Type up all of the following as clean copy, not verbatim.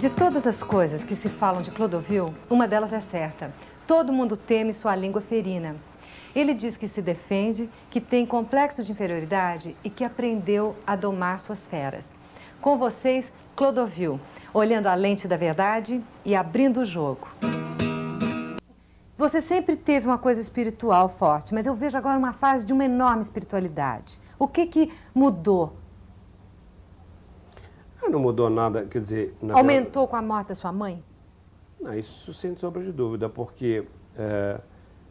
De todas as coisas que se falam de Clodovil, uma delas é certa. Todo mundo teme sua língua ferina. Ele diz que se defende, que tem complexo de inferioridade e que aprendeu a domar suas feras. Com vocês, Clodovil, olhando a lente da verdade e abrindo o jogo. Você sempre teve uma coisa espiritual forte, mas eu vejo agora uma fase de uma enorme espiritualidade. O que mudou? Não mudou nada, quer dizer... Aumentou com a morte da sua mãe? Não, isso sem sombra de dúvida, porque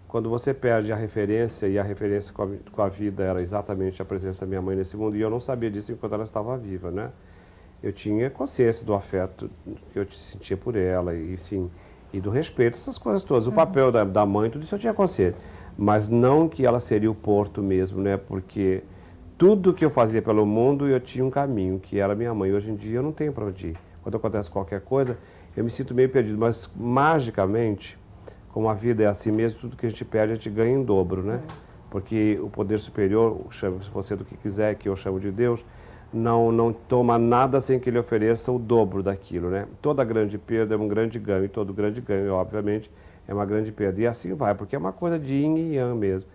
quando você perde a referência, e a referência com a vida era exatamente a presença da minha mãe nesse mundo, e eu não sabia disso enquanto ela estava viva, né? Eu tinha consciência do afeto que eu sentia por ela, e, enfim, e do respeito, essas coisas todas. O papel da mãe, tudo isso eu tinha consciência. Mas não que ela seria o porto mesmo, né? Porque tudo que eu fazia pelo mundo, eu tinha um caminho, que era minha mãe. Hoje em dia eu não tenho para onde ir. Quando acontece qualquer coisa, eu me sinto meio perdido. Mas, magicamente, como a vida é assim mesmo, tudo que a gente perde, a gente ganha em dobro, né? Porque o poder superior, chame você do que quiser, que eu chamo de Deus, não toma nada sem que ele ofereça o dobro daquilo, né? Toda grande perda é um grande ganho, e todo grande ganho, obviamente, é uma grande perda. E assim vai, porque é uma coisa de yin e yang mesmo.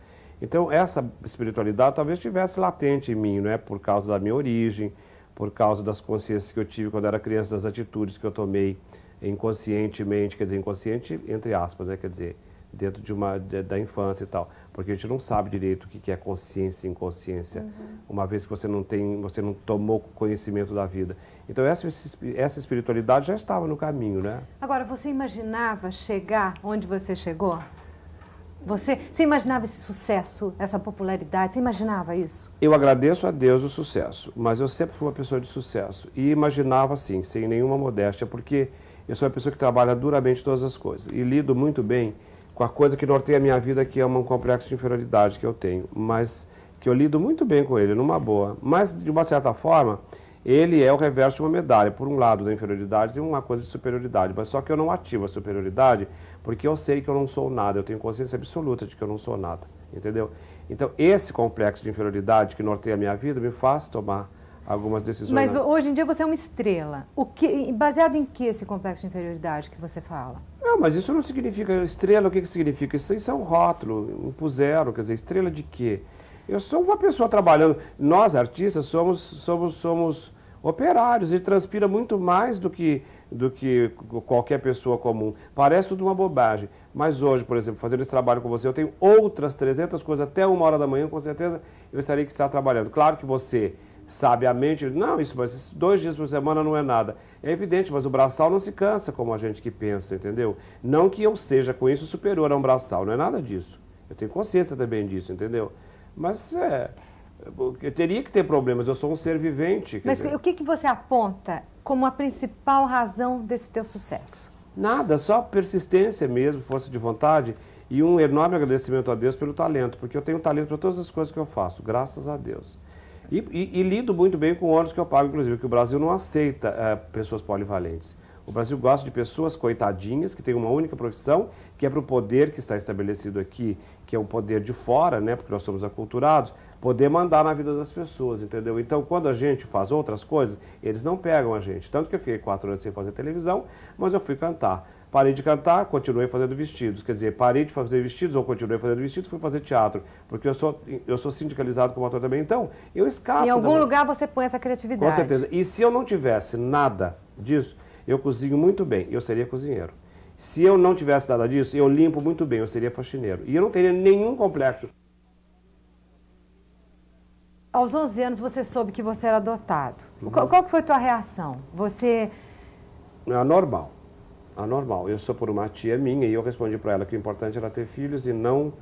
Então, essa espiritualidade talvez estivesse latente em mim, né? Por causa da minha origem, por causa das consciências que eu tive quando era criança, das atitudes que eu tomei inconscientemente, quer dizer, inconsciente entre aspas, né? Quer dizer, dentro da infância e tal. Porque a gente não sabe direito o que é consciência e inconsciência, uma vez que você não tomou conhecimento da vida. Então, essa espiritualidade já estava no caminho, né? Agora, você imaginava chegar onde você chegou? Você imaginava esse sucesso, essa popularidade? Você imaginava isso? Eu agradeço a Deus o sucesso, mas eu sempre fui uma pessoa de sucesso. E imaginava, assim, sem nenhuma modéstia, porque eu sou uma pessoa que trabalha duramente todas as coisas. E lido muito bem com a coisa que norteia a minha vida, que é um complexo de inferioridade que eu tenho. Mas que eu lido muito bem com ele, numa boa. Mas, de uma certa forma, ele é o reverso de uma medalha. Por um lado da inferioridade tem uma coisa de superioridade, mas só que eu não ativo a superioridade porque eu sei que eu não sou nada, eu tenho consciência absoluta de que eu não sou nada, entendeu? Então, esse complexo de inferioridade que norteia a minha vida me faz tomar algumas decisões. Mas hoje em dia você é uma estrela. Baseado em que esse complexo de inferioridade que você fala? Não, mas isso não significa estrela. O que significa? Isso é um rótulo, impuseram, quer dizer, estrela de quê? Eu sou uma pessoa trabalhando. Nós, artistas, somos operários e transpira muito mais do que qualquer pessoa comum. Parece tudo uma bobagem. Mas hoje, por exemplo, fazendo esse trabalho com você, eu tenho outras 300 coisas até 1h da manhã, com certeza eu estaria que estar trabalhando. Claro que você, sabiamente, não, mas 2 dias por semana não é nada. É evidente, mas o braçal não se cansa como a gente que pensa, entendeu? Não que eu seja com isso superior a um braçal, não é nada disso. Eu tenho consciência também disso, entendeu? Mas eu teria que ter problemas, eu sou um ser vivente. Mas o que você aponta como a principal razão desse teu sucesso? Nada, só persistência mesmo, força de vontade e um enorme agradecimento a Deus pelo talento, porque eu tenho talento para todas as coisas que eu faço, graças a Deus. E lido muito bem com ônus que eu pago, inclusive, que o Brasil não aceita pessoas polivalentes. O Brasil gosta de pessoas coitadinhas, que têm uma única profissão, que é para o poder que está estabelecido aqui, que é um poder de fora, né, porque nós somos aculturados, poder mandar na vida das pessoas, entendeu? Então, quando a gente faz outras coisas, eles não pegam a gente. Tanto que eu fiquei 4 anos sem fazer televisão, mas eu fui cantar. Parei de cantar, continuei fazendo vestidos. Quer dizer, parei de fazer vestidos ou continuei fazendo vestidos, fui fazer teatro. Porque eu sou sindicalizado como ator também. Então, eu escapo. Em algum lugar você põe essa criatividade. Com certeza. E se eu não tivesse nada disso, eu cozinho muito bem, eu seria cozinheiro. Se eu não tivesse nada disso, eu limpo muito bem, eu seria faxineiro. E eu não teria nenhum complexo. Aos 11 anos você soube que você era adotado. Qual que foi a tua reação? Você... Anormal. Anormal. Eu sou por uma tia minha e eu respondi para ela que o importante era ter filhos e não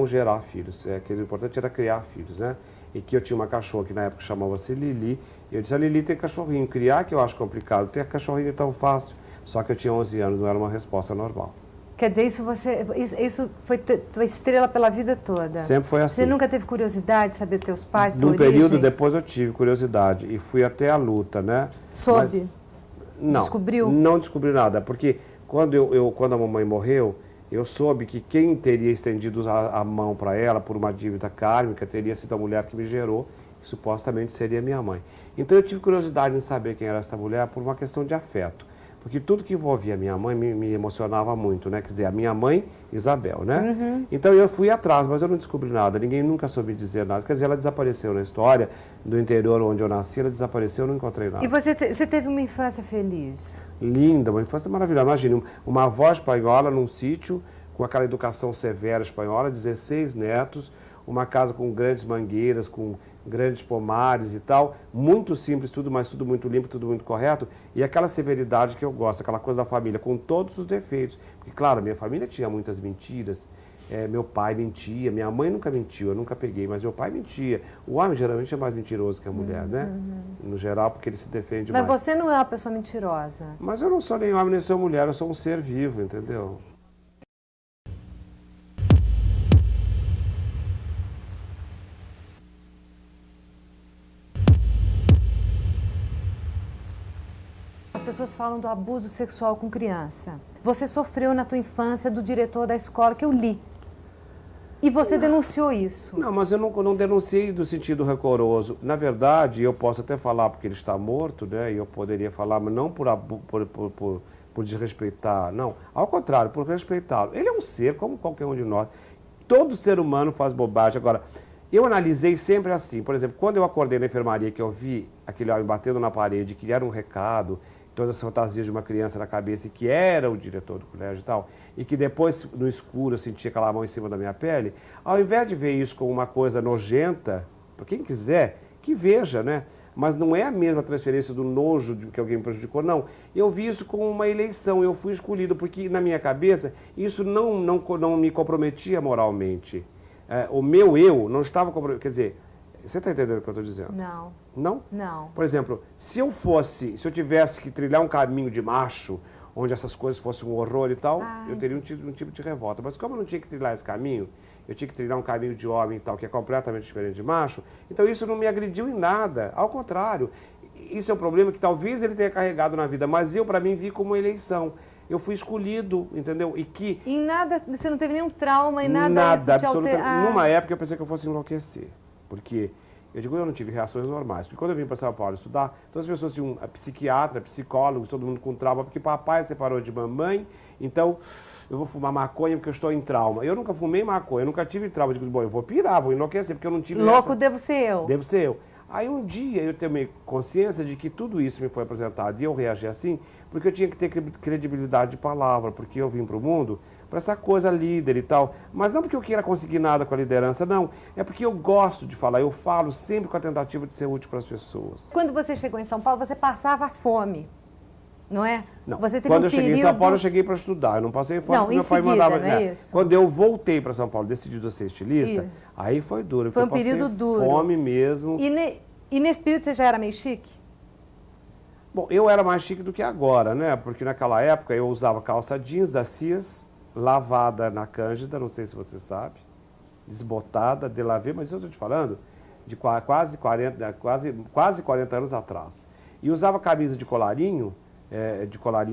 gerar filhos. Que o importante era criar filhos, né? E que eu tinha uma cachorra que na época chamava-se Lili. E eu disse, a Lili tem cachorrinho. Criar que eu acho complicado, ter cachorrinho é tão fácil. Só que eu tinha 11 anos, não era uma resposta normal. Quer dizer, isso foi tua estrela pela vida toda? Sempre foi assim. Você nunca teve curiosidade de saber teus pais, tua Num origem? período depois eu tive curiosidade e fui até a luta, né? Soube? Não, descobriu? Não descobri nada, porque quando a mamãe morreu, eu soube que quem teria estendido a mão para ela por uma dívida kármica teria sido a mulher que me gerou, que supostamente seria minha mãe. Então eu tive curiosidade em saber quem era essa mulher por uma questão de afeto. Porque tudo que envolvia a minha mãe me emocionava muito, né? Quer dizer, a minha mãe, Isabel, né? Então eu fui atrás, mas eu não descobri nada, ninguém nunca soube dizer nada. Quer dizer, ela desapareceu na história do interior onde eu nasci, ela desapareceu, eu não encontrei nada. E você teve uma infância feliz? Linda, uma infância maravilhosa. Imagina, uma avó espanhola num sítio, com aquela educação severa espanhola, 16 netos, uma casa com grandes mangueiras, com grandes pomares e tal, muito simples tudo, mas tudo muito limpo, tudo muito correto, e aquela severidade que eu gosto, aquela coisa da família, com todos os defeitos. Porque, claro, minha família tinha muitas mentiras, meu pai mentia, minha mãe nunca mentiu, eu nunca peguei, mas meu pai mentia. O homem geralmente é mais mentiroso que a mulher, né? No geral, porque ele se defende mais. Mas você não é uma pessoa mentirosa. Mas eu não sou nem homem nem sou mulher, eu sou um ser vivo, entendeu? As pessoas falam do abuso sexual com criança. Você sofreu na tua infância do diretor da escola, que eu li. E você denunciou isso. Não, mas eu não denunciei do sentido rancoroso. Na verdade, eu posso até falar porque ele está morto, né? E eu poderia falar, mas não por desrespeitar, não. Ao contrário, por respeitá-lo. Ele é um ser como qualquer um de nós. Todo ser humano faz bobagem. Agora, eu analisei sempre assim. Por exemplo, quando eu acordei na enfermaria, que eu vi aquele homem batendo na parede, que era um recado, todas as fantasias de uma criança na cabeça, e que era o diretor do colégio e tal, e que depois, no escuro, eu sentia aquela mão em cima da minha pele, ao invés de ver isso como uma coisa nojenta, para quem quiser, que veja, né? Mas não é a mesma transferência do nojo que alguém me prejudicou, não. Eu vi isso como uma eleição, eu fui escolhido, porque na minha cabeça isso não me comprometia moralmente. O meu eu não estava comprometido, quer dizer, você está entendendo o que eu estou dizendo? Não. Não? Não. Por exemplo, se eu tivesse que trilhar um caminho de macho, onde essas coisas fossem um horror e tal, eu teria um tipo de revolta. Mas como eu não tinha que trilhar esse caminho, eu tinha que trilhar um caminho de homem e tal, que é completamente diferente de macho, então isso não me agrediu em nada. Ao contrário, isso é um problema que talvez ele tenha carregado na vida, mas eu, para mim, vi como uma eleição. Eu fui escolhido, entendeu? E que... Em nada, você não teve nenhum trauma, em nada, nada isso te absolutamente. altera... Numa época eu pensei que eu fosse enlouquecer, porque... eu não tive reações normais, porque quando eu vim para São Paulo estudar, todas as pessoas tinham psiquiatra, psicólogos, todo mundo com trauma, porque papai separou de mamãe, então eu vou fumar maconha porque eu estou em trauma. Eu nunca fumei maconha, eu nunca tive trauma. Eu digo, bom, eu vou pirar, vou enlouquecer, porque eu não tive... Louco devo ser eu. Devo ser eu. Aí um dia eu tomei consciência de que tudo isso me foi apresentado e eu reagi assim, porque eu tinha que ter credibilidade de palavra, porque eu vim para o mundo para essa coisa líder e tal. Mas não porque eu queira conseguir nada com a liderança, não. É porque eu gosto de falar, eu falo sempre com a tentativa de ser útil para as pessoas. Quando você chegou em São Paulo, você passava fome, não é? Não, você teve quando um eu cheguei em São Paulo, eu cheguei para estudar, eu não passei fome, não, porque meu pai seguida, mandava... não é isso? Quando eu voltei para São Paulo, decidido a ser estilista, Isso. aí foi duro, Foi um porque eu período passei duro. fome mesmo. E nesse período você já era meio chique? Bom, eu era mais chique do que agora, né? Porque naquela época eu usava calça jeans da Sears, lavada na Cândida, não sei se você sabe, desbotada, delavê, mas eu estou te falando de quase 40 anos atrás. E usava camisa de colarinho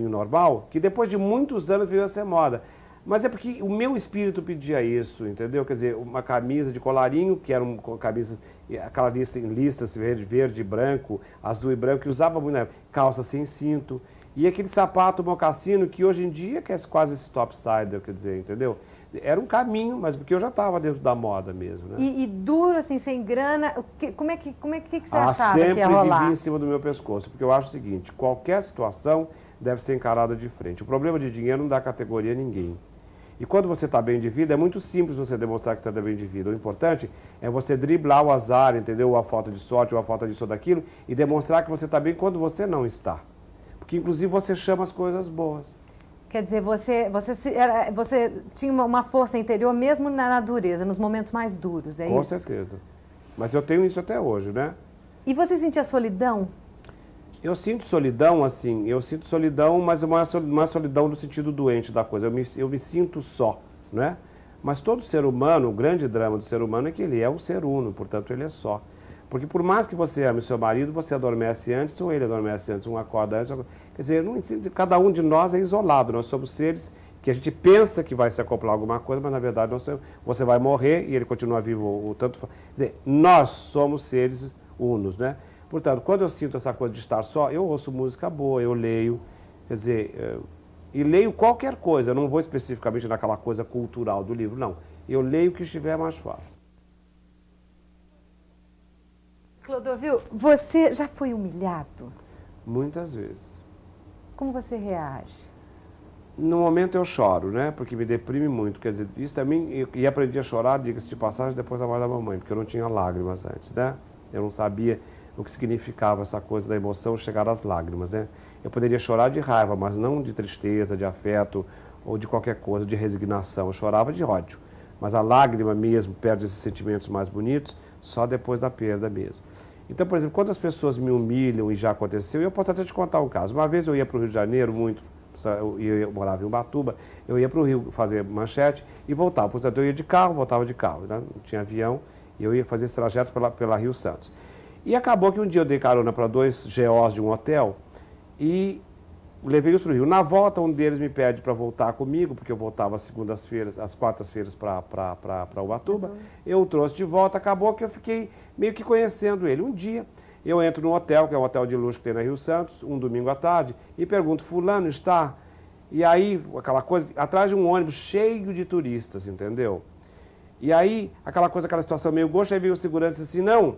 normal, que depois de muitos anos veio a ser moda. Mas é porque o meu espírito pedia isso, entendeu? Quer dizer, uma camisa de colarinho, que eram camisas, aquela lista em listas verde, branco, azul e branco, que usava muito, né? Calça sem cinto. E aquele sapato mocassino que hoje em dia que é quase esse topsider, quer dizer, entendeu? Era um caminho, mas porque eu já estava dentro da moda mesmo, né? E duro, assim, sem grana, como é que você achava que ia sempre rolar? vivi em cima do meu pescoço, porque eu acho o seguinte, qualquer situação deve ser encarada de frente. O problema de dinheiro não dá categoria a ninguém. E quando você está bem de vida, é muito simples você demonstrar que você está bem de vida. O importante é você driblar o azar, entendeu? Ou a falta de sorte, ou a falta disso ou daquilo, e demonstrar que você está bem quando você não está. Porque, inclusive, você chama as coisas boas. Quer dizer, você tinha uma força interior mesmo na dureza, nos momentos mais duros, é isso? Com certeza. Mas eu tenho isso até hoje, né? E você sentia solidão? Eu sinto solidão, assim, mas não é solidão no sentido doente da coisa. Eu me sinto só, né? Mas todo ser humano, o grande drama do ser humano é que ele é um ser uno, portanto ele é só. Porque por mais que você ame o seu marido, você adormece antes ou ele adormece antes, um acorda antes. Quer dizer, cada um de nós é isolado, nós somos seres que a gente pensa que vai se acoplar a alguma coisa, mas na verdade você vai morrer e ele continua vivo o tanto. Quer dizer, nós somos seres unos, né? Portanto, quando eu sinto essa coisa de estar só, eu ouço música boa, eu leio, Quer dizer, e leio qualquer coisa, eu não vou especificamente naquela coisa cultural do livro, não. Eu leio o que estiver mais fácil. Clodovil, você já foi humilhado? Muitas vezes. Como você reage? No momento eu choro, né? Porque me deprime muito. Quer dizer, isso também. E aprendi a chorar, diga-se de passagem, depois da morte da mamãe, porque eu não tinha lágrimas antes, né? Eu não sabia o que significava essa coisa da emoção chegar às lágrimas, né? Eu poderia chorar de raiva, mas não de tristeza, de afeto ou de qualquer coisa, de resignação. Eu chorava de ódio. Mas a lágrima mesmo, perto desses sentimentos mais bonitos, só depois da perda mesmo. Então, por exemplo, quando as pessoas me humilham, e já aconteceu, eu posso até te contar um caso. Uma vez eu ia para o Rio de Janeiro, eu morava em Ubatuba, eu ia para o Rio fazer manchete e voltava. Portanto, eu ia de carro, voltava de carro, né? Não tinha avião, e eu ia fazer esse trajeto pela Rio Santos. E acabou que um dia eu dei carona para 2 GOs de um hotel e levei-os para o Rio. Na volta, um deles me pede para voltar comigo, porque eu voltava às quartas-feiras para Ubatuba. Eu o trouxe de volta, acabou que eu fiquei meio que conhecendo ele. Um dia, eu entro no hotel, que é um hotel de luxo que tem na Rio Santos, um domingo à tarde, e pergunto, fulano está? E aí, aquela coisa, atrás de um ônibus cheio de turistas, entendeu? E aí, aquela situação meio gosta, aí veio o segurança assim, não,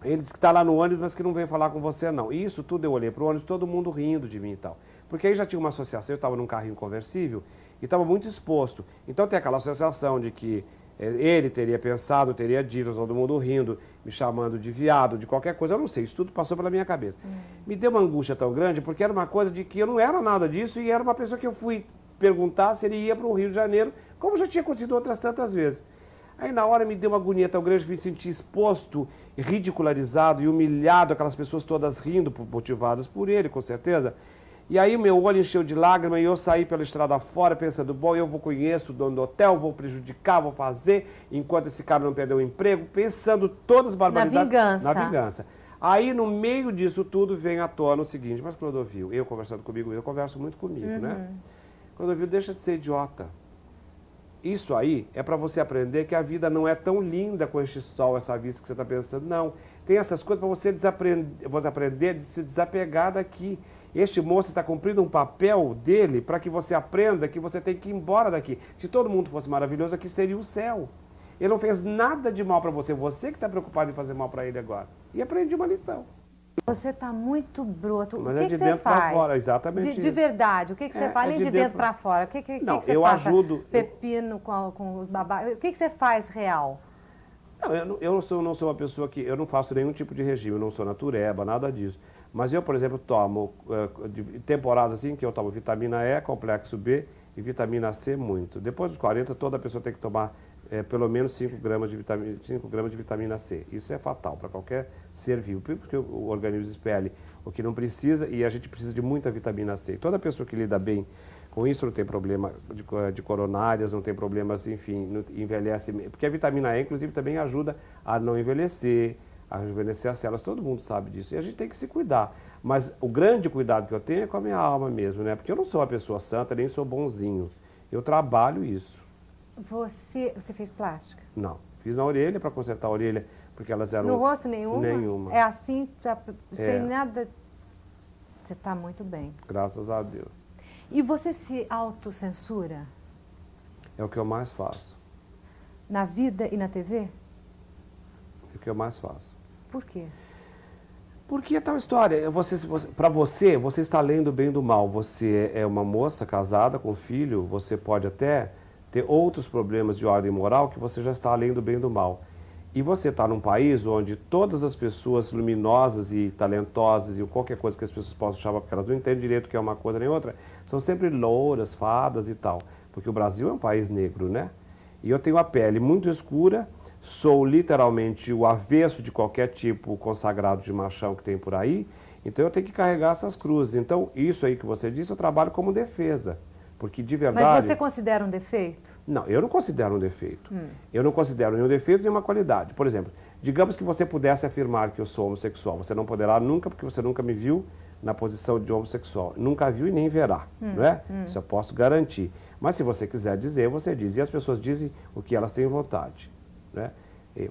ele disse que está lá no ônibus, mas que não veio falar com você, não. E isso tudo eu olhei para o ônibus, todo mundo rindo de mim e tal. Porque aí já tinha uma associação, eu estava num carrinho conversível e estava muito exposto. Então tem aquela associação de que ele teria pensado, teria dito, todo mundo rindo, me chamando de viado, de qualquer coisa. Eu não sei, isso tudo passou pela minha cabeça. Me deu uma angústia tão grande, porque era uma coisa de que eu não era nada disso e era uma pessoa que eu fui perguntar se ele ia para o Rio de Janeiro, como já tinha acontecido outras tantas vezes. Aí na hora me deu uma agonia tão grande, me senti exposto, ridicularizado e humilhado, aquelas pessoas todas rindo, motivadas por ele, com certeza. E aí meu olho encheu de lágrima e eu saí pela estrada fora pensando, bom, eu conheço o dono do hotel, vou prejudicar, vou fazer, enquanto esse cara não perdeu o emprego, pensando todas as barbaridades. Na vingança. Aí no meio disso tudo vem à tona o seguinte, mas Clodovil, eu conversando comigo, eu converso muito comigo, né? Clodovil, deixa de ser idiota. Isso aí é para você aprender que a vida não é tão linda com este sol, essa vista que você está pensando. Não, tem essas coisas para você aprender a se desapegar daqui. Este moço está cumprindo um papel dele para que você aprenda que você tem que ir embora daqui. Se todo mundo fosse maravilhoso, aqui seria o céu. Ele não fez nada de mal para você, você que está preocupado em fazer mal para ele agora. E aprendi uma lição. Você está muito broto. Mas o que é de que dentro você faz? para fora, exatamente isso. De verdade, o que você faz? Além de dentro para fora, o que não, você eu passa? Ajudo. Pepino com os babás. O que você faz real? Não, eu não sou uma pessoa que... Eu não faço nenhum tipo de regime, eu não sou natureba, nada disso. Mas eu, por exemplo, tomo temporadas assim que eu tomo vitamina E, complexo B e vitamina C muito. Depois dos 40, toda pessoa tem que tomar pelo menos 5 gramas de vitamina C. Isso é fatal para qualquer ser vivo, porque o organismo expele o que não precisa e a gente precisa de muita vitamina C. Toda pessoa que lida bem com isso não tem problema de coronárias, não tem problemas, enfim, não envelhece. Porque a vitamina E, inclusive, também ajuda a não envelhecer, a rejuvenescer as células, todo mundo sabe disso. E a gente tem que se cuidar. Mas o grande cuidado que eu tenho é com a minha alma mesmo, né? Porque eu não sou uma pessoa santa, nem sou bonzinho. Eu trabalho isso. Você fez plástica? Não. Fiz na orelha para consertar a orelha, porque elas eram... No rosto nenhuma? Nenhuma. É assim, sem nada... Você está muito bem. Graças a Deus. E você se autocensura? É o que eu mais faço. Na vida e na TV? É o que eu mais faço. Por quê? Porque é tal história. Para você está além do bem e do mal. Você é uma moça casada com filho, você pode até ter outros problemas de ordem moral que você já está além do bem e do mal. E você está num país onde todas as pessoas luminosas e talentosas e qualquer coisa que as pessoas possam chamar, porque elas não entendem direito o que é uma coisa nem outra, são sempre louras, fadas e tal. Porque o Brasil é um país negro, né? E eu tenho a pele muito escura, sou literalmente o avesso de qualquer tipo consagrado de machão que tem por aí, então eu tenho que carregar essas cruzes. Então, isso aí que você disse, eu trabalho como defesa. Porque de verdade... Mas você considera um defeito? Não, eu não considero um defeito. Eu não considero nenhum defeito nem uma qualidade. Por exemplo, digamos que você pudesse afirmar que eu sou homossexual. Você não poderá nunca, porque você nunca me viu na posição de homossexual. Nunca viu e nem verá, não é? Isso eu posso garantir. Mas se você quiser dizer, você diz. E as pessoas dizem o que elas têm vontade, né?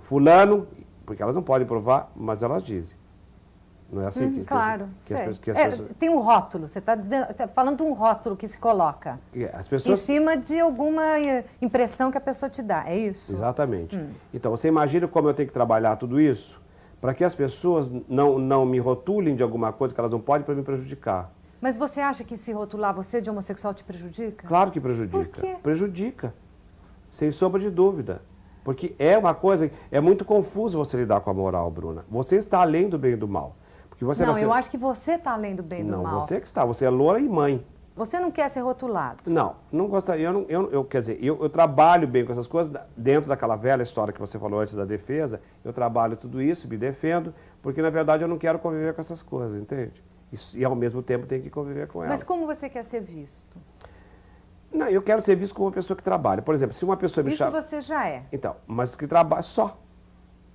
Fulano, porque elas não podem provar, mas elas dizem. Não é assim? Claro, que as pessoas... tem um rótulo, você está falando de um rótulo que se coloca As pessoas... em cima de alguma impressão que a pessoa te dá, é isso? Exatamente. Então, você imagina como eu tenho que trabalhar tudo isso para que as pessoas não me rotulem de alguma coisa que elas não podem para me prejudicar. Mas você acha que se rotular você de homossexual te prejudica? Claro que prejudica. Por quê? Prejudica, sem sombra de dúvida. Porque é uma coisa, é muito confuso você lidar com a moral, Bruna. Você está além do bem e do mal. Porque você não, eu acho que você está além do bem e do mal. Não, você que está, você é loura e mãe. Você não quer ser rotulado? Não gostaria, quer dizer, eu trabalho bem com essas coisas, dentro daquela velha história que você falou antes da defesa, eu trabalho tudo isso, me defendo, porque na verdade eu não quero conviver com essas coisas, entende? E ao mesmo tempo tenho que conviver com elas. Mas como você quer ser visto? Não, eu quero ser visto como uma pessoa que trabalha. Por exemplo, se uma pessoa me chama... Isso você já é. Então, mas que trabalha só.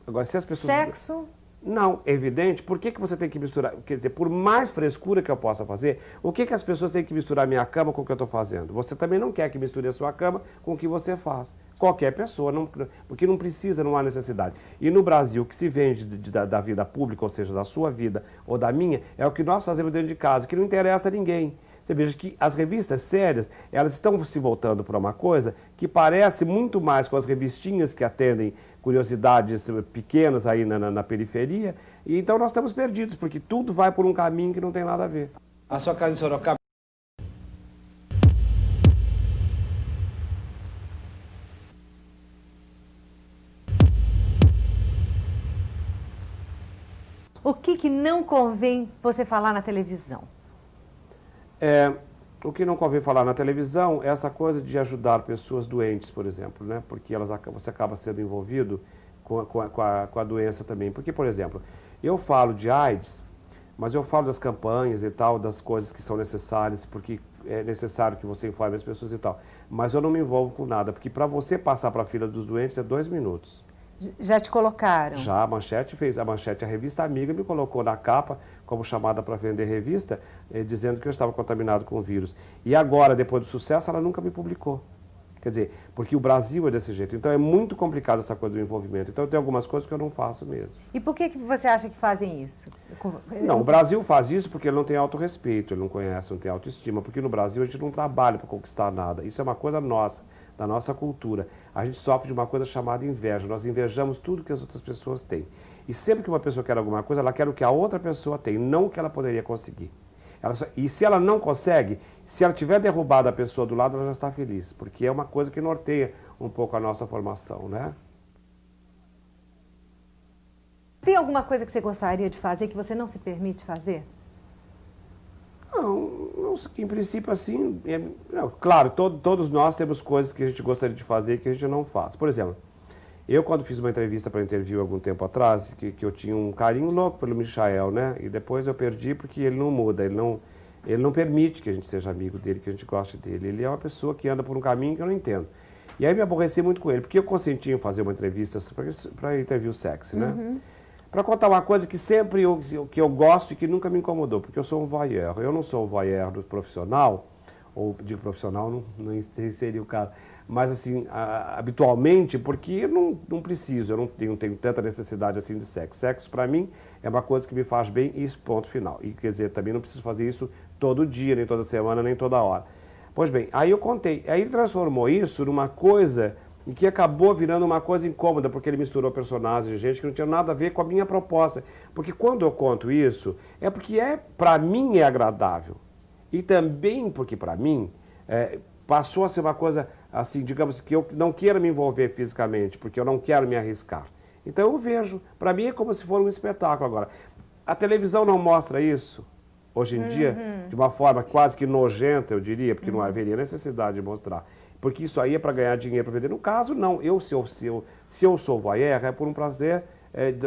Agora, se as pessoas... Sexo... Não, é evidente. Por que você tem que misturar? Quer dizer, por mais frescura que eu possa fazer, o que as pessoas têm que misturar a minha cama com o que eu estou fazendo? Você também não quer que misture a sua cama com o que você faz. Qualquer pessoa, porque não precisa, não há necessidade. E no Brasil, o que se vende da vida pública, ou seja, da sua vida ou da minha, é o que nós fazemos dentro de casa, que não interessa a ninguém. Você veja que as revistas sérias, elas estão se voltando para uma coisa que parece muito mais com as revistinhas que atendem curiosidades pequenas aí na periferia. E então nós estamos perdidos, porque tudo vai por um caminho que não tem nada a ver. A sua casa em Sorocaba? O que não convém você falar na televisão? O que não convém falar na televisão é essa coisa de ajudar pessoas doentes, por exemplo, né? Porque você acaba sendo envolvido com a doença também. Porque, por exemplo, eu falo de AIDS, mas eu falo das campanhas e tal, das coisas que são necessárias, porque é necessário que você informe as pessoas e tal. Mas eu não me envolvo com nada, porque para você passar para a fila dos doentes é 2 minutos. Já te colocaram? Já, a Manchete, a revista Amiga, me colocou na capa como chamada para vender revista, dizendo que eu estava contaminado com o vírus. E agora, depois do sucesso, ela nunca me publicou. Quer dizer, porque o Brasil é desse jeito. Então é muito complicado essa coisa do envolvimento. Então tem algumas coisas que eu não faço mesmo. E por que você acha que fazem isso? Não, o Brasil faz isso porque ele não tem autorrespeito, ele não conhece, não tem autoestima. Porque no Brasil a gente não trabalha para conquistar nada. Isso é uma coisa nossa, da nossa cultura. A gente sofre de uma coisa chamada inveja. Nós invejamos tudo que as outras pessoas têm. E sempre que uma pessoa quer alguma coisa, ela quer o que a outra pessoa tem, não o que ela poderia conseguir. E se ela não consegue, se ela tiver derrubado a pessoa do lado, ela já está feliz. Porque é uma coisa que norteia um pouco a nossa formação, né? Tem alguma coisa que você gostaria de fazer que você não se permite fazer? Não, em princípio, assim, claro, todos nós temos coisas que a gente gostaria de fazer e que a gente não faz. Por exemplo, eu quando fiz uma entrevista para Interview algum tempo atrás, que eu tinha um carinho louco pelo Michael, né? E depois eu perdi porque ele não muda, ele não permite que a gente seja amigo dele, que a gente goste dele. Ele é uma pessoa que anda por um caminho que eu não entendo. E aí me aborreci muito com ele, porque eu consenti em fazer uma entrevista para Interview Sexy, né? Uhum. Para contar uma coisa que sempre que eu gosto e que nunca me incomodou, porque eu sou um voyeur. Eu não sou um voyeur do profissional, ou digo profissional, não seria o caso, mas assim, habitualmente, porque eu não preciso, eu não tenho tanta necessidade assim de sexo. Sexo, para mim, é uma coisa que me faz bem e ponto final. E quer dizer, também não preciso fazer isso todo dia, nem toda semana, nem toda hora. Pois bem, aí eu contei, aí ele transformou isso numa coisa e que acabou virando uma coisa incômoda, porque ele misturou personagens, gente que não tinha nada a ver com a minha proposta. Porque quando eu conto isso, é porque para mim é agradável. E também porque para mim passou a ser uma coisa assim, digamos, que eu não quero me envolver fisicamente, porque eu não quero me arriscar. Então eu vejo, para mim é como se fosse um espetáculo agora. A televisão não mostra isso, hoje em dia, de uma forma quase que nojenta, eu diria, porque não haveria necessidade de mostrar. Porque isso aí é para ganhar dinheiro, para vender. No caso, não. Se eu sou voyeur, é por um prazer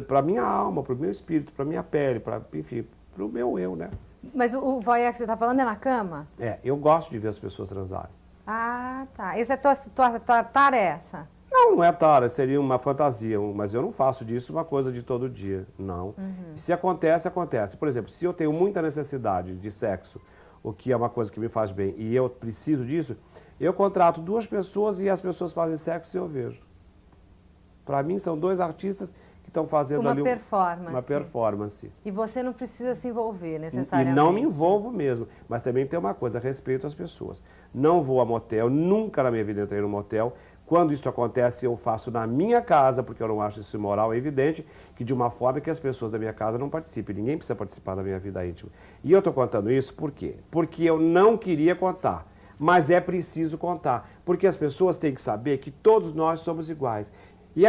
para a minha alma, para o meu espírito, para a minha pele, enfim, para o meu eu, né? Mas o voyeur que você está falando é na cama? Eu gosto de ver as pessoas transarem. Ah, tá. Essa é a tua tarefa? Não é tara, seria uma fantasia, mas eu não faço disso uma coisa de todo dia, não. Se acontece, acontece. Por exemplo, se eu tenho muita necessidade de sexo, o que é uma coisa que me faz bem, e eu preciso disso, eu contrato 2 pessoas e as pessoas fazem sexo e eu vejo. Para mim, são 2 artistas que estão fazendo uma ali performance. Uma performance. E você não precisa se envolver E necessariamente. não me envolvo mesmo. Mas também tem uma coisa, respeito às pessoas. Não vou a motel, nunca na minha vida entrei no motel. Quando isso acontece, eu faço na minha casa, porque eu não acho isso imoral. É evidente que de uma forma que as pessoas da minha casa não participem. Ninguém precisa participar da minha vida íntima. E eu estou contando isso por quê? Porque eu não queria contar. Mas é preciso contar. Porque as pessoas têm que saber que todos nós somos iguais. E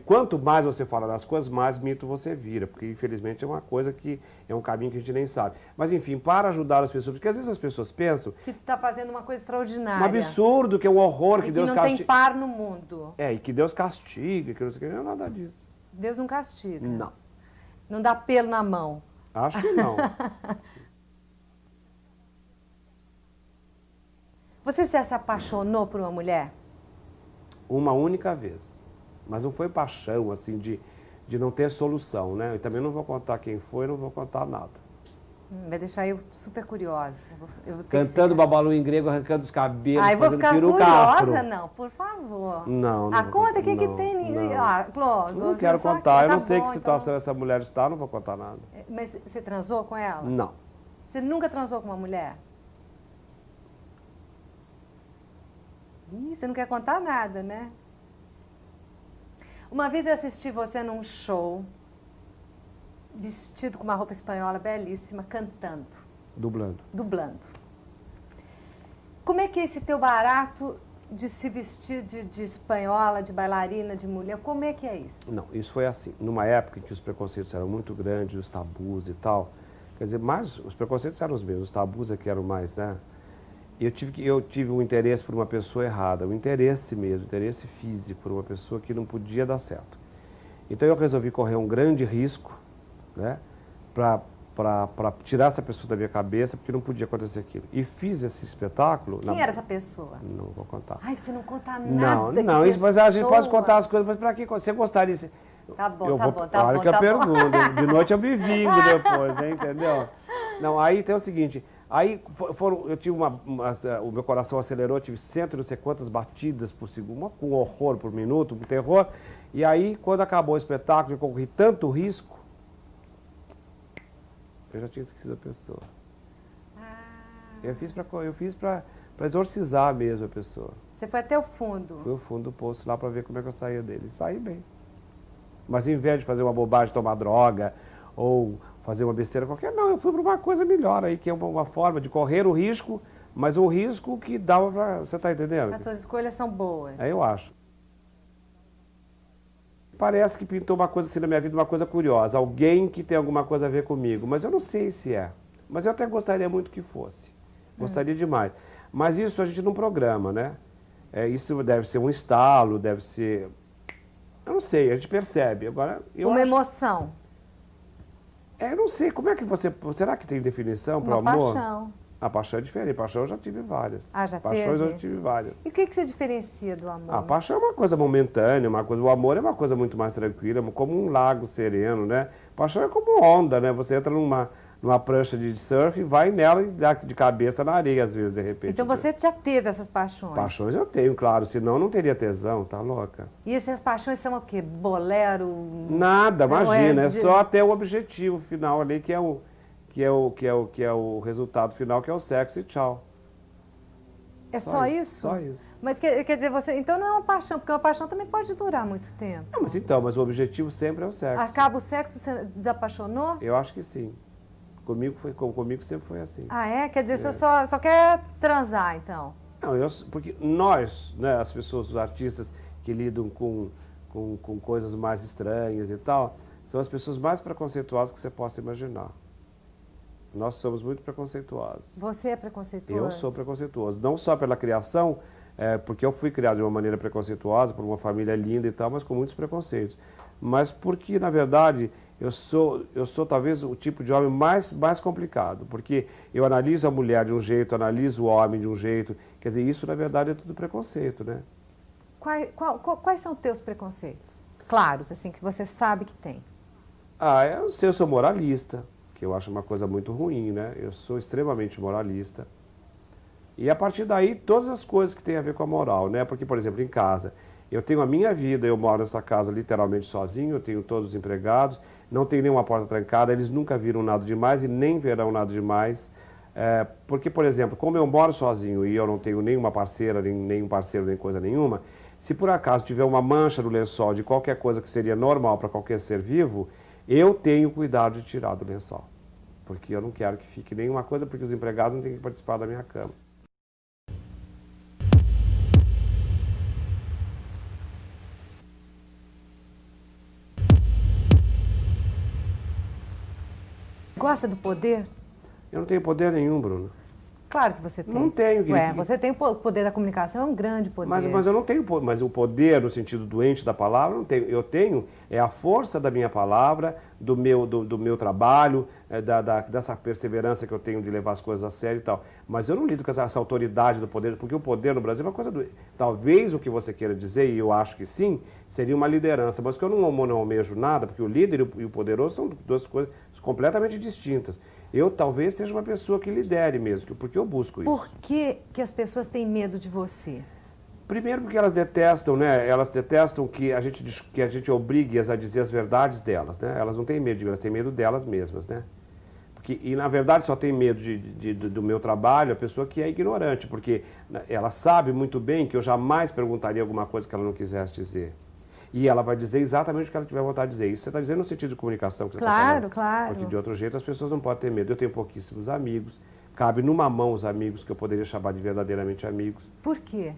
quanto mais você fala das coisas, mais mito você vira. Porque, infelizmente, é uma coisa que é um caminho que a gente nem sabe. Mas, enfim, para ajudar as pessoas. Porque às vezes as pessoas pensam que está fazendo uma coisa extraordinária. um absurdo, que é um horror, que Deus não castiga. tem par no mundo. E que Deus castiga, que não sei o que, não é nada disso. Deus não castiga. Não. Não dá pelo na mão. Acho que não. Você já se apaixonou por uma mulher? Uma única vez. Mas não foi paixão, assim, de não ter solução, né? Eu também não vou contar quem foi, não vou contar nada. Vai deixar eu super curiosa. Eu vou ter Cantando Babalu em grego, arrancando os cabelos, eu vou fazendo ficar peruca curiosa, afro. não, por favor. Não, conta o que não, tem... não. Close, Não quero só contar, eu tá não sei bom, que situação essa mulher está, não vou contar nada. Mas você transou com ela? Não. Você nunca transou com uma mulher? Ih, você não quer contar nada, né? Uma vez eu assisti você num show, vestido com uma roupa espanhola belíssima, cantando. Dublando. Como é que é esse teu barato de se vestir de espanhola, de bailarina, de mulher? Como é que é isso? Não, isso foi assim. Numa época em que os preconceitos eram muito grandes, os tabus e tal. Quer dizer, mas os preconceitos eram os mesmos, os tabus é que eram mais, né? Eu tive um interesse por uma pessoa errada, um interesse mesmo, um interesse físico por uma pessoa que não podia dar certo. Então eu resolvi correr um grande risco, né, para tirar essa pessoa da minha cabeça, porque não podia acontecer aquilo. E fiz esse espetáculo... Quem era essa pessoa? Não vou contar. Ai, você não conta nada. Não, isso, mas a gente pode contar as coisas, mas para que você gostaria... Tá bom, Olha que eu pergunto, de noite eu me vingo depois, né, entendeu? Não, aí tem o seguinte... Aí eu tive o meu coração acelerou, tive cento e não sei quantas batidas por segundo, com horror por minuto, com terror. E aí, quando acabou o espetáculo, eu corri tanto risco, eu já tinha esquecido a pessoa. Eu fiz para exorcizar mesmo a pessoa. Você foi até o fundo? Fui ao fundo do poço lá para ver como é que eu saía dele. E saí bem. Mas em vez de fazer uma bobagem, tomar droga, ou fazer uma besteira qualquer, não, eu fui para uma coisa melhor aí, que é uma forma de correr o risco, mas um risco que dava para... Você está entendendo? As suas escolhas são boas. Eu acho. Parece que pintou uma coisa assim na minha vida, uma coisa curiosa, alguém que tem alguma coisa a ver comigo, mas eu não sei se é. Mas eu até gostaria muito que fosse. Gostaria demais. Mas isso a gente não programa, né? Isso deve ser um estalo, deve ser... Eu não sei, a gente percebe. Agora, uma emoção. Eu não sei, como é que você... Será que tem definição para o amor? Uma paixão. A paixão é diferente, paixão eu já tive várias. Já Paixões teve? eu já tive várias. E o que você diferencia do amor? A paixão é uma coisa momentânea, o amor é uma coisa muito mais tranquila, como um lago sereno, né? Paixão é como onda, né? Você entra numa prancha de surf e vai nela e dá de cabeça na areia, às vezes, de repente. Então você já teve essas paixões? Paixões eu tenho, claro, senão eu não teria tesão, tá louca? E essas paixões são o quê? Bolero? Nada, imagina, é só até o objetivo final ali, que é o resultado final, que é o sexo e tchau. É só isso? Só isso. Mas quer dizer, então não é uma paixão, porque uma paixão também pode durar muito tempo. Mas o objetivo sempre é o sexo. Acaba o sexo, você desapaixonou? Eu acho que sim. Comigo sempre foi assim. Quer dizer, você só quer transar, então? Não, porque nós, né, as pessoas, os artistas que lidam com coisas mais estranhas e tal, são as pessoas mais preconceituosas que você possa imaginar. Nós somos muito preconceituosos. Você é preconceituoso? Eu sou preconceituoso. Não só pela criação, porque eu fui criado de uma maneira preconceituosa, por uma família linda e tal, mas com muitos preconceitos. Mas porque, na verdade, eu sou talvez o tipo de homem mais complicado. Porque eu analiso a mulher de um jeito, analiso o homem de um jeito. Quer dizer, isso, na verdade, é tudo preconceito, né? Quais são os teus preconceitos? Claros, assim, que você sabe que tem. Eu sou moralista, que eu acho uma coisa muito ruim, né? Eu sou extremamente moralista. E a partir daí, todas as coisas que têm a ver com a moral, né? Porque, por exemplo, em casa, Eu tenho a minha vida, eu moro nessa casa literalmente sozinho, eu tenho todos os empregados, não tenho nenhuma porta trancada, eles nunca viram nada demais e nem verão nada demais. Porque, por exemplo, como eu moro sozinho e eu não tenho nenhuma parceira, nenhum parceiro, nem coisa nenhuma, se por acaso tiver uma mancha no lençol de qualquer coisa que seria normal para qualquer ser vivo, eu tenho cuidado de tirar do lençol. Porque eu não quero que fique nenhuma coisa, porque os empregados não têm que participar da minha cama. Gosta do poder? Eu não tenho poder nenhum, Bruno. Claro que você tem. Não tenho. Você tem o poder da comunicação, é um grande poder. Mas eu não tenho, mas o poder no sentido doente da palavra, não tenho. Eu tenho a força da minha palavra, do meu trabalho, dessa perseverança que eu tenho de levar as coisas a sério e tal. Mas eu não lido com essa autoridade do poder, porque o poder no Brasil é uma coisa doente. Talvez o que você queira dizer, e eu acho que sim, seria uma liderança, mas que eu não almejo nada, porque o líder e o poderoso são duas coisas completamente distintas. Eu talvez seja uma pessoa que lidere mesmo, porque eu busco isso. Por que as pessoas têm medo de você? Primeiro porque elas detestam, né? Elas detestam que a gente obrigue-as a dizer as verdades delas, né? Elas não têm medo de mim, elas têm medo delas mesmas, né? E na verdade só tem medo do meu trabalho a pessoa que é ignorante, porque ela sabe muito bem que eu jamais perguntaria alguma coisa que ela não quisesse dizer. E ela vai dizer exatamente o que ela tiver vontade de dizer. Isso você está dizendo no sentido de comunicação que você está falando. Claro. Porque de outro jeito as pessoas não podem ter medo. Eu tenho pouquíssimos amigos. Cabe numa mão os amigos que eu poderia chamar de verdadeiramente amigos. Por quê?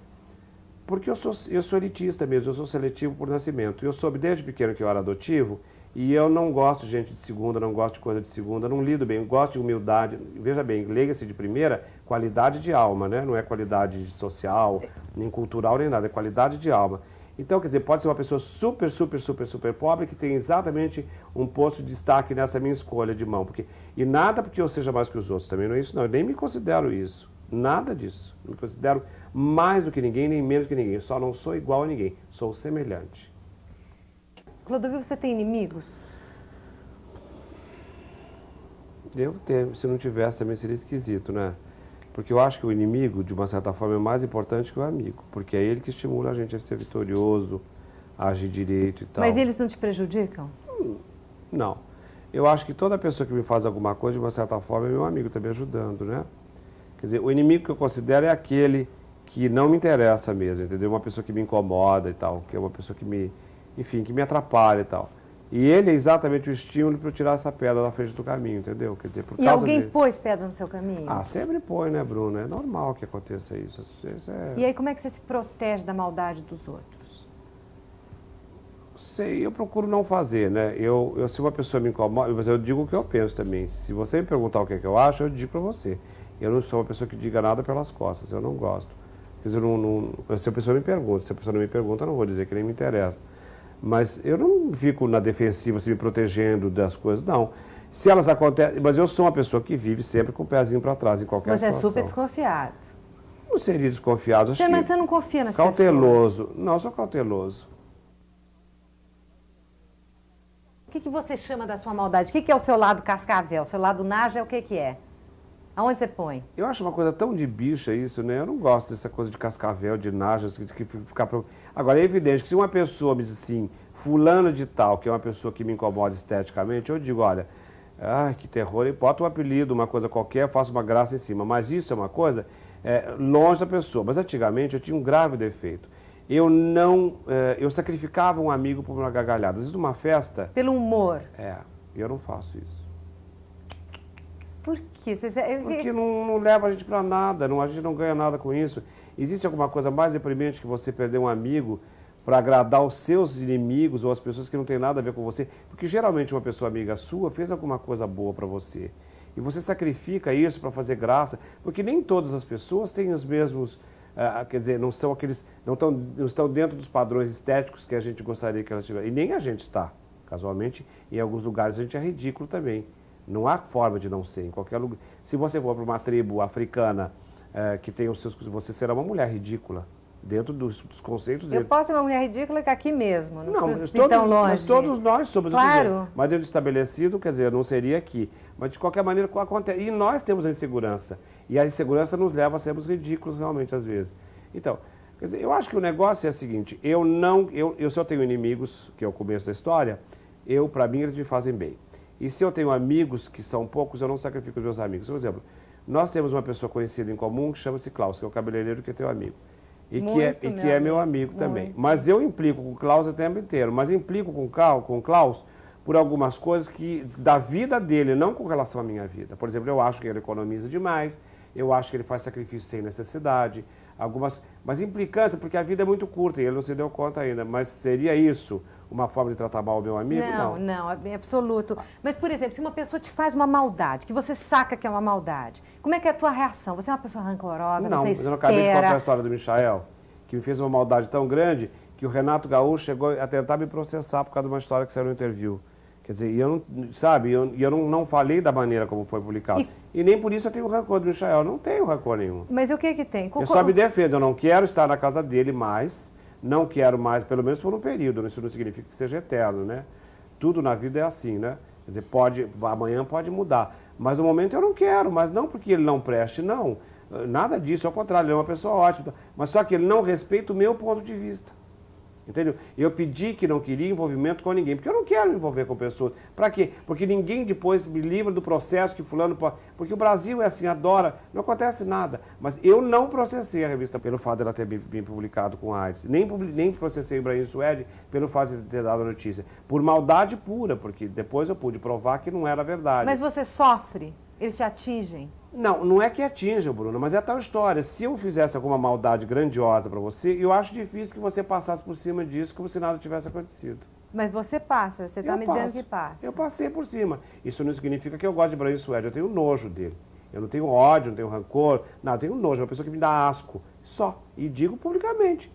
Porque eu sou elitista mesmo, eu sou seletivo por nascimento. Eu soube desde pequeno que eu era adotivo e eu não gosto de gente de segunda, não gosto de coisa de segunda, não lido bem, eu gosto de humildade. Veja bem, leia-se de primeira, qualidade de alma, né? Não é qualidade social, nem cultural, nem nada, é qualidade de alma. Então, quer dizer, pode ser uma pessoa super pobre que tem exatamente um posto de destaque nessa minha escolha de mão. E nada porque eu seja mais que os outros, também não é isso, não. Eu nem me considero isso. Nada disso. Não me considero mais do que ninguém, nem menos que ninguém. Eu só não sou igual a ninguém. Sou semelhante. Clodovil, você tem inimigos? Devo ter. Se não tivesse, também seria esquisito, né? Porque eu acho que o inimigo, de uma certa forma, é mais importante que o amigo. Porque é ele que estimula a gente a ser vitorioso, a agir direito e tal. Mas eles não te prejudicam? Não. Eu acho que toda pessoa que me faz alguma coisa, de uma certa forma, é meu amigo, está me ajudando, né? Quer dizer, o inimigo que eu considero é aquele que não me interessa mesmo, entendeu? Uma pessoa que me incomoda e tal, que é uma pessoa que que me atrapalha e tal. E ele é exatamente o estímulo para eu tirar essa pedra da frente do caminho, entendeu? Quer dizer, por e causa alguém dele. pôs pedra no seu caminho? Ah, sempre põe, né, Bruno? É normal que aconteça isso. E aí, como é que você se protege da maldade dos outros? Sei, eu procuro não fazer, né? Se uma pessoa me incomoda, mas eu digo o que eu penso também. Se você me perguntar o que é que eu acho, eu digo para você. Eu não sou uma pessoa que diga nada pelas costas, eu não gosto. Quer dizer, se a pessoa me pergunta, se a pessoa não me pergunta, eu não vou dizer que nem me interessa. Mas eu não fico na defensiva, assim, me protegendo das coisas, não. Se elas acontecem... Mas eu sou uma pessoa que vive sempre com o pezinho para trás em qualquer situação. Você é super desconfiado. Não seria desconfiado, acho Mas você não confia nas pessoas? Cauteloso. Não, eu sou cauteloso. O que você chama da sua maldade? O que é o seu lado cascavel? O seu lado naja é o que é? Aonde você põe? Eu acho uma coisa tão de bicha isso, né? Eu não gosto dessa coisa de cascavel, de naja, de ficar... Agora, é evidente que se uma pessoa me diz assim, fulano de tal, que é uma pessoa que me incomoda esteticamente, eu digo, olha, ai, que terror, eu boto um apelido, uma coisa qualquer, faço uma graça em cima. Mas isso é uma coisa longe da pessoa. Mas antigamente eu tinha um grave defeito. Eu sacrificava um amigo por uma gargalhada. Às vezes numa festa... Pelo humor? Eu não faço isso. Por quê? Porque não leva a gente para nada, a gente não ganha nada com isso. Existe alguma coisa mais deprimente que você perder um amigo para agradar os seus inimigos ou as pessoas que não têm nada a ver com você? Porque geralmente uma pessoa amiga sua fez alguma coisa boa para você. E você sacrifica isso para fazer graça, porque nem todas as pessoas têm os mesmos... quer dizer, não estão dentro dos padrões estéticos que a gente gostaria que elas tivessem. E nem a gente está. Casualmente, em alguns lugares a gente é ridículo também. Não há forma de não ser, em qualquer lugar. Se você for para uma tribo africana que tem os seus... Você será uma mulher ridícula, dentro dos conceitos dele. Eu posso ser uma mulher ridícula aqui mesmo, não preciso ir tão longe. Mas todos nós somos. Claro. Mas dentro do estabelecido, quer dizer, não seria aqui. Mas de qualquer maneira, acontece. E nós temos a insegurança. E a insegurança nos leva a sermos ridículos realmente, às vezes. Então, Quer dizer, eu acho que o negócio é o seguinte, eu só tenho inimigos, que é o começo da história, para mim, eles me fazem bem. E se eu tenho amigos que são poucos, eu não sacrifico os meus amigos. Por exemplo, nós temos uma pessoa conhecida em comum que chama-se Klaus, que é o cabeleireiro que é teu amigo. E que é meu amigo também. Muito. Mas eu implico com o Klaus o tempo inteiro. Mas implico com o Klaus por algumas coisas da vida dele, não com relação à minha vida. Por exemplo, eu acho que ele economiza demais, eu acho que ele faz sacrifício sem necessidade, mas implicância, porque a vida é muito curta e ele não se deu conta ainda. Mas seria isso uma forma de tratar mal o meu amigo? Não, é absoluto. Mas, por exemplo, se uma pessoa te faz uma maldade, que você saca que é uma maldade, como é que é a tua reação? Você é uma pessoa rancorosa, você espera... Eu não acabei de contar a história do Michael, que me fez uma maldade tão grande que o Renato Gaúcho chegou a tentar me processar por causa de uma história que saiu no interview. Quer dizer, e eu não falei da maneira como foi publicado. E nem por isso eu tenho rancor do Michael, eu não tenho rancor nenhum. Mas o que tem? Eu só me defendo, eu não quero estar na casa dele mais, não quero mais, pelo menos por um período, isso não significa que seja eterno, né? Tudo na vida é assim, né? Quer dizer, amanhã pode mudar, mas no momento eu não quero, mas não porque ele não preste, não. Nada disso, ao contrário, ele é uma pessoa ótima, mas só que ele não respeita o meu ponto de vista. Entendeu? Eu pedi que não queria envolvimento com ninguém, porque eu não quero me envolver com pessoas. Para quê? Porque ninguém depois me livra do processo que fulano pode... Porque o Brasil é assim, adora, não acontece nada. Mas eu não processei a revista pelo fato dela ter bem publicado com AIDS. Nem processei o Ibrahim Suede pelo fato de ter dado a notícia. Por maldade pura, porque depois eu pude provar que não era verdade. Mas você sofre? Eles te atingem? Não é que atinja, Bruno, mas é tal história. Se eu fizesse alguma maldade grandiosa para você, eu acho difícil que você passasse por cima disso como se nada tivesse acontecido. Mas você passa, você está me dizendo que passa. Eu passei por cima. Isso não significa que eu gosto de Ibrahim Suede, eu tenho nojo dele. Eu não tenho ódio, não tenho rancor, não, eu tenho nojo, é uma pessoa que me dá asco. Só. E digo publicamente.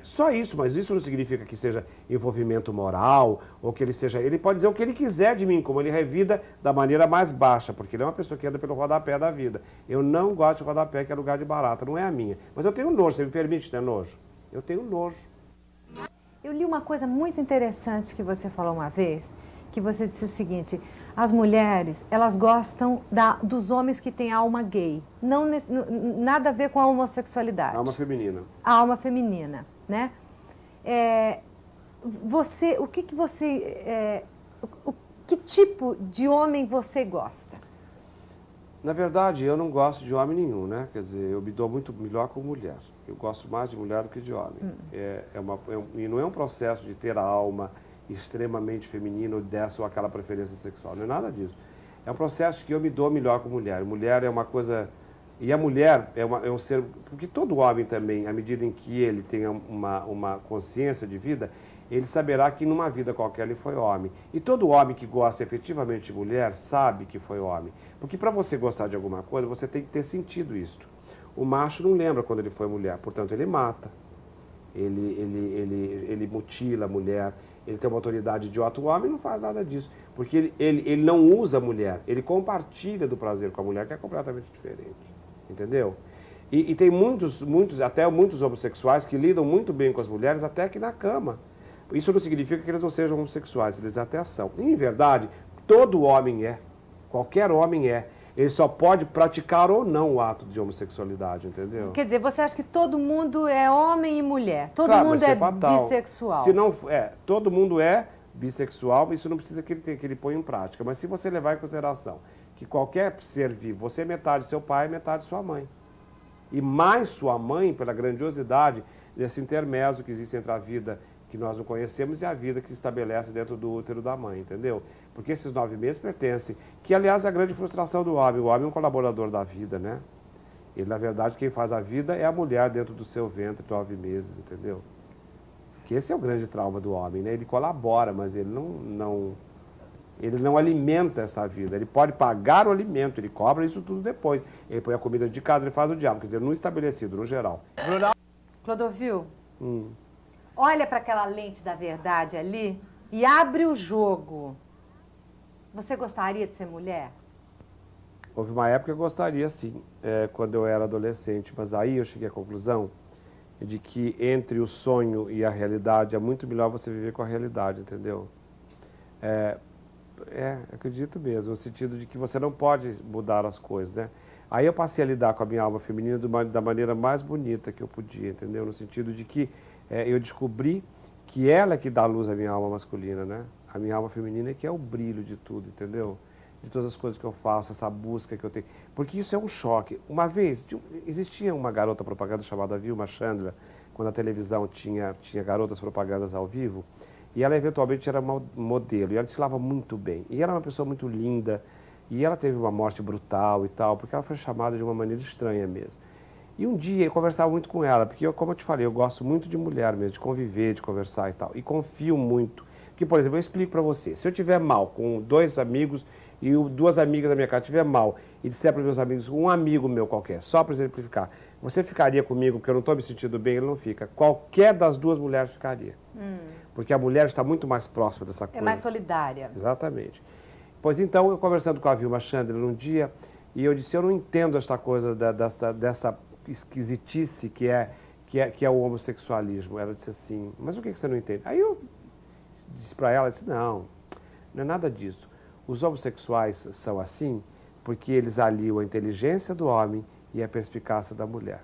Só isso, mas isso não significa que seja envolvimento moral, ou que ele seja... Ele pode dizer o que ele quiser de mim, como ele revida da maneira mais baixa, porque ele é uma pessoa que anda pelo rodapé da vida. Eu não gosto de rodapé, que é lugar de barata, não é a minha. Mas eu tenho nojo, você me permite ter nojo? Eu tenho nojo. Eu li uma coisa muito interessante que você falou uma vez, que você disse o seguinte: as mulheres, elas gostam dos homens que têm alma gay, nada a ver com a homossexualidade. Alma feminina. A alma feminina, né? Que tipo de homem você gosta? Na verdade, eu não gosto de homem nenhum, né? Quer dizer, eu me dou muito melhor com mulher. Eu gosto mais de mulher do que de homem. E não é um processo de ter a alma extremamente feminina ou dessa ou aquela preferência sexual. Não é nada disso. É um processo que eu me dou melhor com mulher. Mulher é uma coisa... E a mulher é um ser... Porque todo homem também, à medida em que ele tenha uma consciência de vida, ele saberá que numa vida qualquer ele foi homem. E todo homem que gosta efetivamente de mulher sabe que foi homem. Porque para você gostar de alguma coisa, você tem que ter sentido isto. O macho não lembra quando ele foi mulher, portanto ele mata. Ele mutila a mulher, ele tem uma autoridade idiota. O homem não faz nada disso, porque ele não usa a mulher, ele compartilha do prazer com a mulher, que é completamente diferente. Entendeu? E tem até muitos homossexuais que lidam muito bem com as mulheres, até que na cama. Isso não significa que eles não sejam homossexuais, eles até são. Em verdade, todo homem é, qualquer homem é. Ele só pode praticar ou não o ato de homossexualidade, entendeu? Quer dizer, você acha que todo mundo é homem e mulher? Todo mundo é bissexual? Se não, todo mundo é bissexual, isso não precisa que ele ponha em prática. Mas se você levar em consideração que qualquer ser vivo, você é metade seu pai e metade sua mãe. E mais sua mãe, pela grandiosidade desse intermezzo que existe entre a vida que nós não conhecemos e a vida que se estabelece dentro do útero da mãe, entendeu? Porque esses 9 meses pertencem, que aliás é a grande frustração do homem. O homem é um colaborador da vida, né? Ele, na verdade, quem faz a vida é a mulher dentro do seu ventre, 9 meses, entendeu? Que esse é o grande trauma do homem, né? Ele colabora, mas ele não alimenta essa vida. Ele pode pagar o alimento, ele cobra isso tudo depois. Ele põe a comida de casa, ele faz o diabo, quer dizer, no estabelecido, no geral. Clodovil, olha para aquela lente da verdade ali e abre o jogo. Você gostaria de ser mulher? Houve uma época que eu gostaria, sim, quando eu era adolescente, mas aí eu cheguei à conclusão de que entre o sonho e a realidade é muito melhor você viver com a realidade, entendeu? Acredito mesmo, no sentido de que você não pode mudar as coisas, né? Aí eu passei a lidar com a minha alma feminina da maneira mais bonita que eu podia, entendeu? No sentido de que eu descobri que ela é que dá luz à minha alma masculina, né? A minha alma feminina é que é o brilho de tudo, entendeu? De todas as coisas que eu faço, essa busca que eu tenho. Porque isso é um choque. Uma vez, existia uma garota propaganda chamada Vilma Chandra, quando a televisão tinha garotas propagandas ao vivo, e ela eventualmente era modelo, e ela desfilava muito bem. E ela era uma pessoa muito linda, e ela teve uma morte brutal e tal, porque ela foi chamada de uma maneira estranha mesmo. E um dia eu conversava muito com ela, porque, como eu te falei, eu gosto muito de mulher mesmo, de conviver, de conversar e tal. E confio muito. Porque, por exemplo, eu explico para você, se eu tiver mal com 2 amigos e 2 amigas da minha casa tiver mal e disser para os meus amigos, um amigo meu qualquer, só para exemplificar, você ficaria comigo porque eu não estou me sentindo bem? Ele não fica. Qualquer das 2 mulheres ficaria. Porque a mulher está muito mais próxima dessa coisa. É mais solidária. Exatamente. Pois então, eu conversando com a Vilma Chandra num dia, e eu disse, eu não entendo esta coisa dessa esquisitice que é o homossexualismo. Ela disse assim, mas o que você não entende? Aí eu disse para ela, disse, não é nada disso. Os homossexuais são assim porque eles aliam a inteligência do homem e a perspicácia da mulher.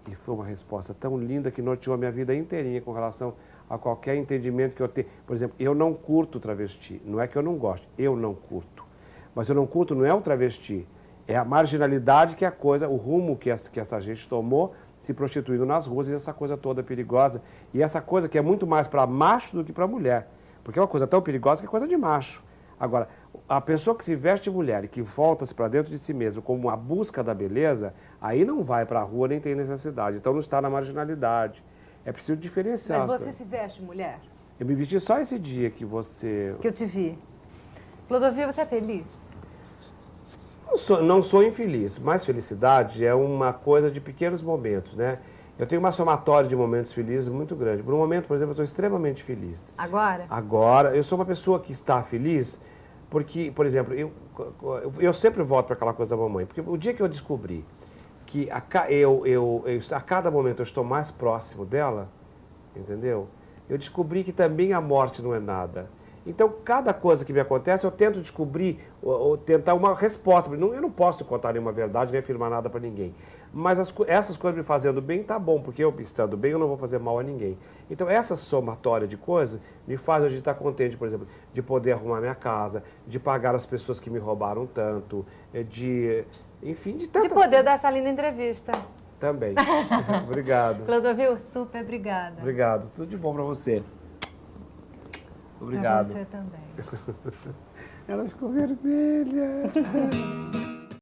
E foi uma resposta tão linda que norteou a minha vida inteirinha com relação a qualquer entendimento que eu tenho. Por exemplo, eu não curto travesti. Não é que eu não gosto, eu não curto. Mas eu não curto não é o travesti, é a marginalidade que é a coisa, o rumo que essa gente tomou, se prostituindo nas ruas, e essa coisa toda perigosa. E essa coisa que é muito mais para macho do que para mulher. Porque é uma coisa tão perigosa que é coisa de macho. Agora, a pessoa que se veste mulher e que volta-se para dentro de si mesma como a busca da beleza, aí não vai para a rua nem tem necessidade. Então não está na marginalidade. É preciso diferenciar. Mas você se veste mulher? Eu me vesti só esse dia que você... Que eu te vi. Clodovil, você é feliz? Não sou infeliz, mas felicidade é uma coisa de pequenos momentos, né? Eu tenho uma somatória de momentos felizes muito grande. Por um momento, por exemplo, eu estou extremamente feliz. Agora? Agora. Eu sou uma pessoa que está feliz porque, por exemplo, eu sempre volto para aquela coisa da mamãe. Porque o dia que eu descobri que a cada momento eu estou mais próximo dela, entendeu? Eu descobri que também a morte não é nada. Então, cada coisa que me acontece, eu tento descobrir, ou tentar uma resposta. Eu não posso contar nenhuma verdade, nem afirmar nada para ninguém. Mas essas coisas me fazendo bem, tá bom, porque eu estando bem, eu não vou fazer mal a ninguém. Então, essa somatória de coisas me faz hoje estar contente, por exemplo, de poder arrumar minha casa, de pagar as pessoas que me roubaram tanto, enfim, de tantas... De poder dar essa linda entrevista. Também. Obrigado. Clodovil, super obrigada. Obrigado. Tudo de bom para você. Obrigado. Para você também. Ela ficou vermelha.